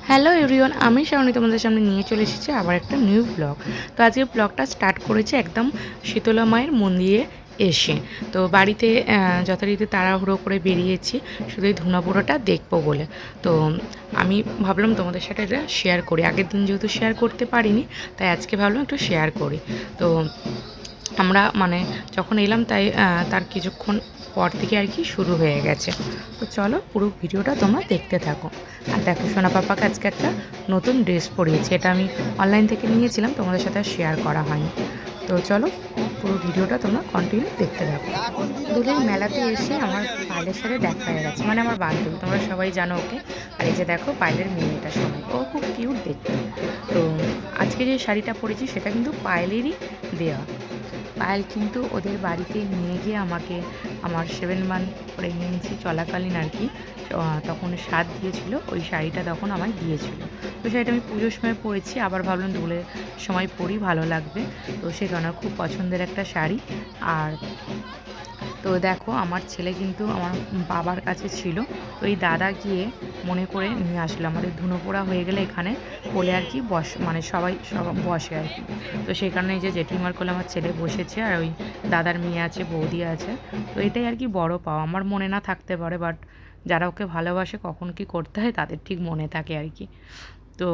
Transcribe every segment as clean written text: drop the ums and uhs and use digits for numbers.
Hello everyone, আমি শাওনি তোমাদের সামনে নিয়ে চলে এসেছি আবার একটা নিউ ব্লগ। তো আজকে ব্লগটা স্টার্ট করেছি একদম শীতলা মায়ের মন্দিরে এসে। তো বাড়িতে যথারীতি তাড়াহুড়ো করে বেরিয়েছি শুধু এই ধুনাপুরোটা দেখবো বলে। তো আমি ভাবলাম তোমাদের সাথে এটা শেয়ার করি। আগের দিন যেহেতু শেয়ার করতে পারিনি, তাই আজকে ভাবলাম একটু শেয়ার করি। তো আমরা যখন এলাম তাই তার কিছুক্ষণ পর থেকে আর কি শুরু হয়ে গেছে। তো চলো পুরো ভিডিওটা তোমরা দেখতে থাকো। আর দেখো, সোনা পাপাকে আজকে একটা নতুন ড্রেস পরিয়েছি। এটা আমি অনলাইন থেকে নিয়েছিলাম, তোমাদের সাথে আর শেয়ার করা হয়নি। তো চলো পুরো ভিডিওটা তোমরা কন্টিনিউ দেখতে থাকো। দোলের মেলাতে এসে আমার পায়েলের সাথে দেখা হয়ে গেছে, আমার বান্ধবী, তোমরা সবাই জানো ওকে। আর এই যে দেখো পায়েলের মেয়েটা, সময় ও খুব কিউট দেখতে। তো আজকে যে শাড়িটা পরেছি সেটা কিন্তু পায়েলেরই দেওয়া। পায়েল কিন্তু ওদের বাড়িতে নিয়ে গিয়ে আমাকে আমার 7 মান্থ প্রেগনেন্সি চলাকালীন আর কি তখন স্বাদ দিয়েছিল, ওই শাড়িটা তখন আমায় দিয়েছিল। তো শাড়িটা আমি পুজোর সময় পরেছি, আবার ভাবলাম দোলের সময় পরি, ভালো লাগবে। তো সেই কারণে খুব পছন্দের একটা শাড়ি। আর তো দেখো আমার ছেলে কিন্তু আমার বাবার কাছে ছিল, তো এই দাদা গিয়ে মনে করে নিয়ে আসলো। আমাদের ধুনো পোড়া হয়ে গেলে এখানে কোলে আর কি সবাই বসে আর কি। তো সেই কারণে এই যে জেঠিমার কোলে আমার ছেলে বসেছে, আর ওই দাদার মেয়ে আছে, বৌদি আছে। তো এটাই আর কি বড় পাওয়া। আমার মনে না থাকতে পারে, বাট যারা ওকে ভালোবাসে কখন কি করতে হয় তাদের ঠিক মনে থাকে আর কি। তো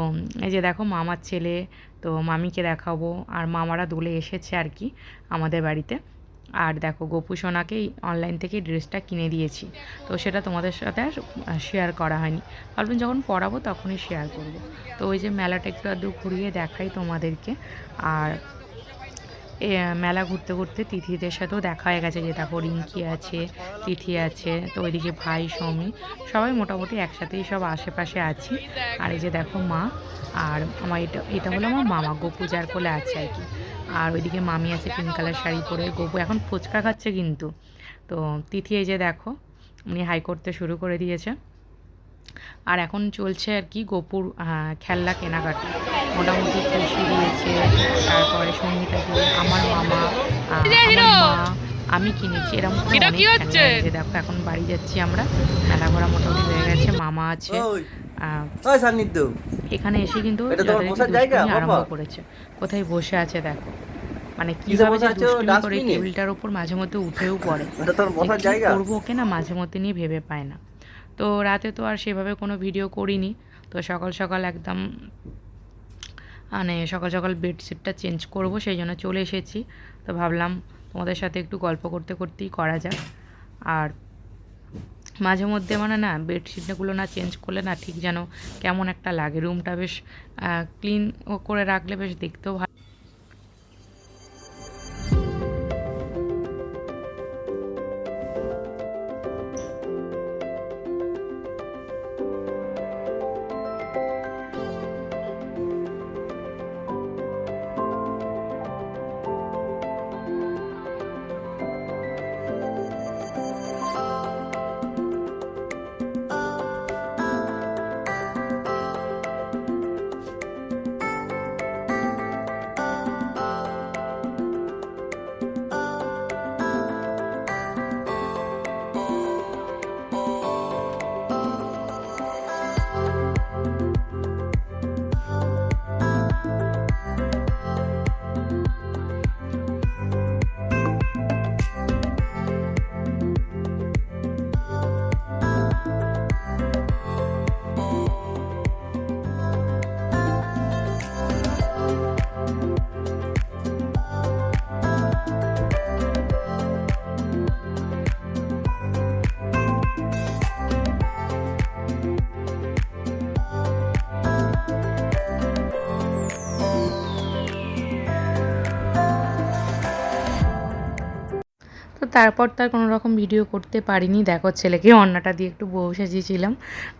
এই যে দেখো মামার ছেলে, তো মামিকে দেখাবো, আর মামারা দোলে এসেছে আর কি আমাদের বাড়িতে। আর দেখো গোপু সোনাকেই অনলাইন থেকে ড্রেসটা কিনে দিয়েছি, তো সেটা তোমাদের সাথে আর শেয়ার করা হয়নি। ভাবলাম যখন পরাবো তখনই শেয়ার করব। তো ওই যে মেলাটা একটু আধটু ঘুরিয়ে দেখাই তোমাদেরকে। আর মেলা ঘুরতে ঘুরতে তিথিদের সাথেও দেখা হয়ে গেছে, যে দেখো রিঙ্কি আছে, তিথি আছে, তো ওইদিকে ভাই সৌমি, সবাই মোটামুটি একসাথেই সব আশেপাশে আছি। আর এই যে দেখো মা, আর আমার এটা এটা হলো আমার মামা, গোপু যার কোলে আছে আর কি। আর ওইদিকে মামি আছে পিঙ্ক কালার শাড়ি পরে, গোপু এখন ফুচকা খাচ্ছে কিন্তু। তো তিথি এই যে দেখো, উনি হাই করতে শুরু করে দিয়েছে। আর এখন চলছে আর কি গোপুর খেলনা কেনাকাটা। মোটামুটি খুশি দিয়েছে, তারপরে সঙ্গীতা দিয়ে আমার মামা, আমার মা, আমি কিনেছি এরকম করে অনেক খেলনা এনেছে। দেখো এখন বাড়ি যাচ্ছি আমরা, মেলা ঘোরা মোটামুটি হয়ে গেছে, মামা আছে। এখানে এসে কিন্তু দুষ্টুমি আরম্ভ করেছে। কোথায় বসে আছে দেখো, কিভাবে যে দুষ্টুমি করে, টেবিলটার ওপর মাঝে মধ্যে উঠেও পড়ে। কি করবো ওকে না, মাঝে মধ্যে নিয়ে ভেবে পায় না। তো রাতে তো আর সেভাবে কোনো ভিডিও করিনি। তো সকাল সকাল একদম সকাল সকাল বেডশিটটা চেঞ্জ করব, সেই জন্য চলে এসেছি। তো ভাবলাম তোমাদের সাথে একটু গল্প করতে করতেই করা যাক। আর মাঝে মধ্যে না বেডশিটগুলো না চেঞ্জ করলে না ঠিক যেন কেমন একটা লাগে। রুমটা বেশ ক্লিন করে রাখলে বেশ দেখতেও ভালো। তো তারপর তার কোনো রকম ভিডিও করতে পারিনি। দেখো ছেলেকে অন্নাটা দিয়ে একটু বউ সাজিয়েছিলাম,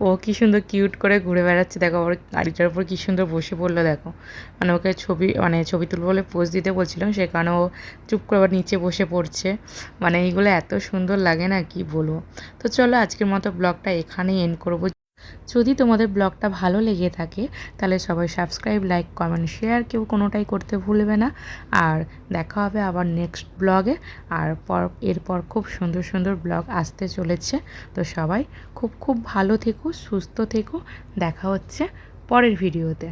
ও কী সুন্দর কিউট করে ঘুরে বেড়াচ্ছে। দেখো আবার গাড়িটার উপর কী সুন্দর বসে পড়লো। দেখো ওকে ছবি তুলবো বলে পোজ দিতে বলছিলাম, সে কারণে ও চুপ করে আবার নিচে বসে পড়ছে। এইগুলো এত সুন্দর লাগে না, কি বলবো। তো চলো আজকের মতো ব্লগটা এখানেই এন্ড করবো। যদি তোমাদের ব্লগটা ভালো লেগে থাকে তাহলে সবাই সাবস্ক্রাইব, লাইক, কমেন্ট, শেয়ার কেউ কোনোটাই করতে ভুলবে না। আর দেখা হবে আবার নেক্সট ব্লগে। আর এরপর খুব সুন্দর সুন্দর ব্লগ আসতে চলেছে। তো সবাই খুব খুব ভালো থেকো, সুস্থ থেকো। দেখা হচ্ছে পরের ভিডিওতে।